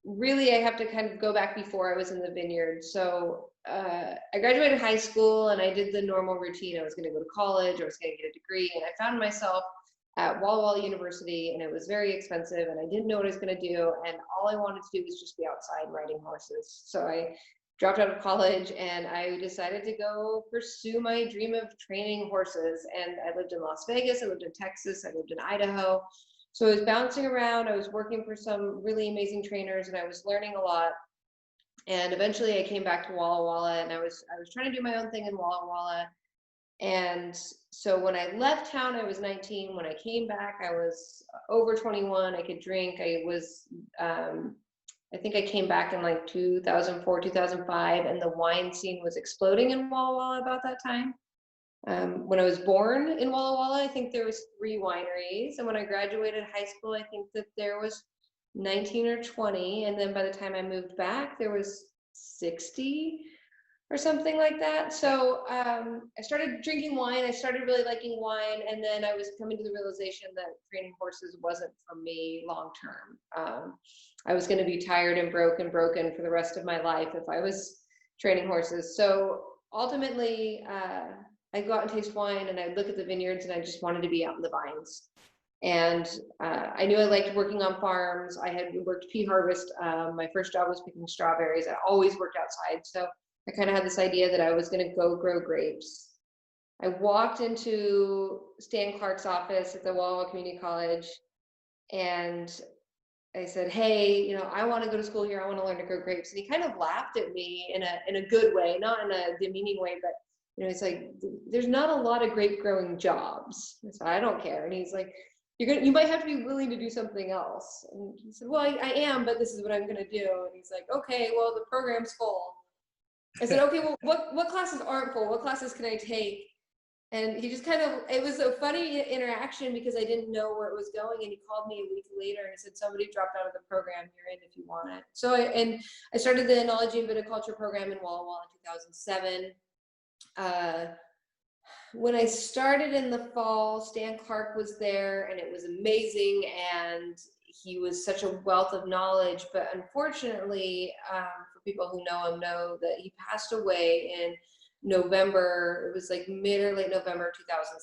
really, I have to kind of go back before I was in the vineyard. So I graduated high school and I did the normal routine. I was going to go to college, I was going to get a degree, and I found myself at Walla Walla University, and it was very expensive, and I didn't know what I was going to do. And all I wanted to do was just be outside riding horses. So I dropped out of college and I decided to go pursue my dream of training horses. And I lived in Las Vegas, I lived in Texas, I lived in Idaho. So I was bouncing around, I was working for some really amazing trainers, and I was learning a lot. And eventually I came back to Walla Walla, and I was trying to do my own thing in Walla Walla. And so when I left town, I was 19. When I came back, I was over 21. I could drink. I think I came back in like 2004, 2005, and the wine scene was exploding in Walla Walla about that time. When I was born in Walla Walla, I think there was 3 wineries. And when I graduated high school, I think that there was 19 or 20. And then by the time I moved back, there was 60 or something like that. So I started drinking wine. I started really liking wine. And then I was coming to the realization that training horses wasn't for me long term. I was going to be tired and broken for the rest of my life if I was training horses. So ultimately, I'd go out and taste wine, and I'd look at the vineyards, and I just wanted to be out in the vines. And I knew I liked working on farms. I had worked pea harvest. My first job was picking strawberries. I always worked outside. So I kind of had this idea that I was going to go grow grapes. I walked into Stan Clark's office at the Walla Walla Community College, and I said, hey, you know, I want to go to school here. I want to learn to grow grapes. And he kind of laughed at me in a good way, not in a demeaning way, but you know, it's like, there's not a lot of grape growing jobs. I said, I don't care. And he's like, you might have to be willing to do something else. And he said, well, I am, but this is what I'm going to do. And he's like, okay, well, the program's full. I said, okay, well, what classes aren't full? What classes can I take? And he just kind of, it was a funny interaction because I didn't know where it was going. And he called me a week later and said, somebody dropped out of the program. You're in if you want it. So I started the Enology and Viticulture program in Walla Walla in 2007. When I started in the fall, Stan Clark was there, and it was amazing, and he was such a wealth of knowledge. But unfortunately, for people who know him, know that he passed away in November. It was like mid or late November 2007.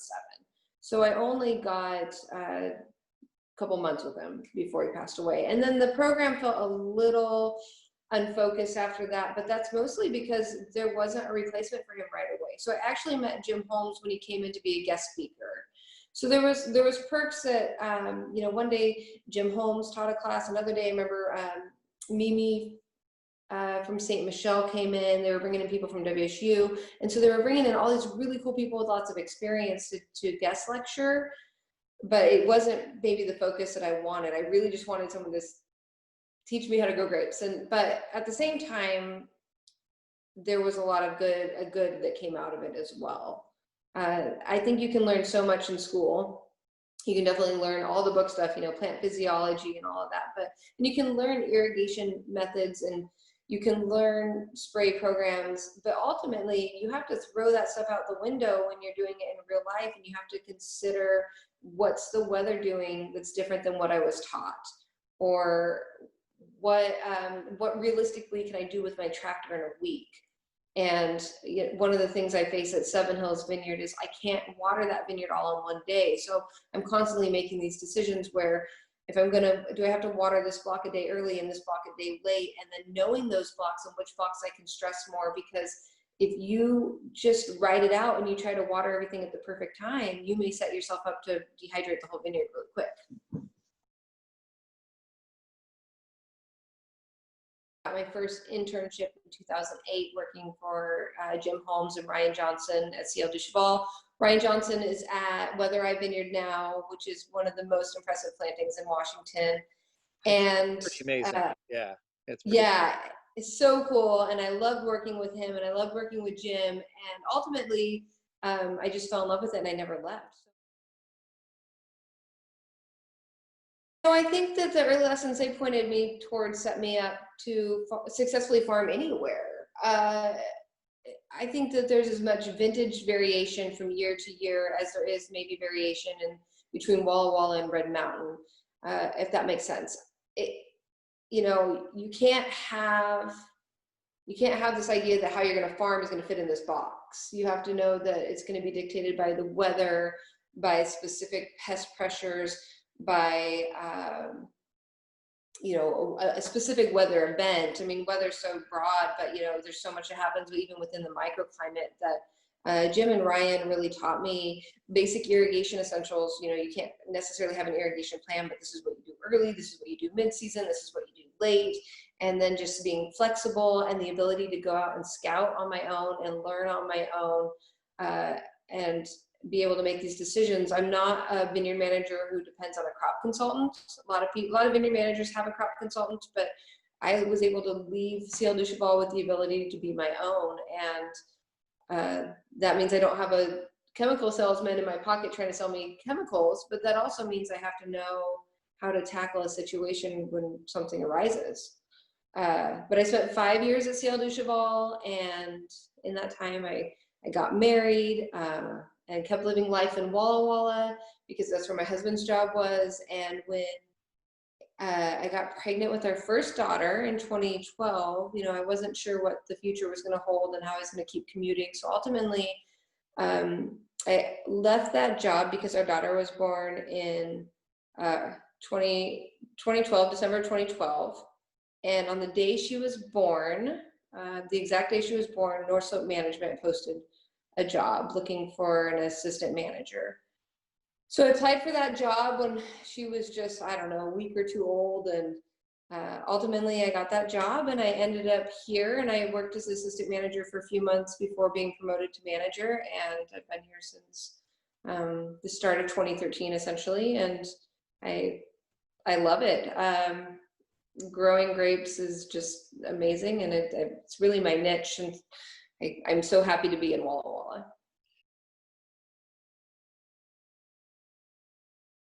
So I only got a couple months with him before he passed away. And then the program felt a little unfocused after that, but that's mostly because there wasn't a replacement for him right away. So I actually met Jim Holmes when he came in to be a guest speaker. So there was perks that, you know, one day Jim Holmes taught a class, another day I remember Mimi from St. Michel came in. They were bringing in people from WSU. And so they were bringing in all these really cool people with lots of experience to guest lecture, but it wasn't maybe the focus that I wanted. I really just wanted someone to teach me how to grow grapes. But at the same time, there was a lot of good that came out of it as well. I think you can learn so much in school. You can definitely learn all the book stuff, you know, plant physiology and all of that, and you can learn irrigation methods, and you can learn spray programs, but ultimately you have to throw that stuff out the window when you're doing it in real life, and you have to consider what's the weather doing that's different than what I was taught, or what realistically can I do with my tractor in a week? And one of the things I face at Seven Hills Vineyard is I can't water that vineyard all in one day. So I'm constantly making these decisions where if I'm do I have to water this block a day early and this block a day late? And then knowing those blocks and which blocks I can stress more, because if you just write it out and you try to water everything at the perfect time, you may set yourself up to dehydrate the whole vineyard really quick. My first internship in 2008 working for Jim Holmes and Ryan Johnson at Ciel du Cheval. Ryan Johnson is at Weather Eye Vineyard now, which is one of the most impressive plantings in Washington. And pretty amazing. Yeah, it's so cool. And I loved working with him, and I loved working with Jim. And ultimately, I just fell in love with it, and I never left. So I think that the early lessons they pointed me towards set me up to successfully farm anywhere. I think that there's as much vintage variation from year to year as there is maybe variation in between Walla Walla and Red Mountain, if that makes sense. you know, you can't have this idea that how you're going to farm is going to fit in this box. You have to know that it's going to be dictated by the weather, by specific pest pressures, by you know, a specific weather event. I mean, weather's so broad, but you know, there's so much that happens even within the microclimate that Jim and Ryan really taught me basic irrigation essentials. You know, you can't necessarily have an irrigation plan, but this is what you do early, this is what you do mid-season, this is what you do late, and then just being flexible and the ability to go out and scout on my own and learn on my own, and be able to make these decisions. I'm not a vineyard manager who depends on a crop consultant. A lot of vineyard managers have a crop consultant, but I was able to leave Ciel du Cheval with the ability to be my own, and that means I don't have a chemical salesman in my pocket trying to sell me chemicals, but that also means I have to know how to tackle a situation when something arises. But I spent 5 years at Ciel du Cheval, and in that time I got married and kept living life in Walla Walla because that's where my husband's job was. And when I got pregnant with our first daughter in 2012, you know, I wasn't sure what the future was going to hold and how I was going to keep commuting. So ultimately, I left that job because our daughter was born in 2012, December 2012. And on the day she was born, the exact day she was born, North Slope Management posted a job looking for an assistant manager. So I applied for that job when she was just, I don't know, a week or two old. And ultimately I got that job and I ended up here, and I worked as assistant manager for a few months before being promoted to manager. And I've been here since the start of 2013, essentially. And I love it. Growing grapes is just amazing, and it's really my niche. And I'm so happy to be in Walla Walla.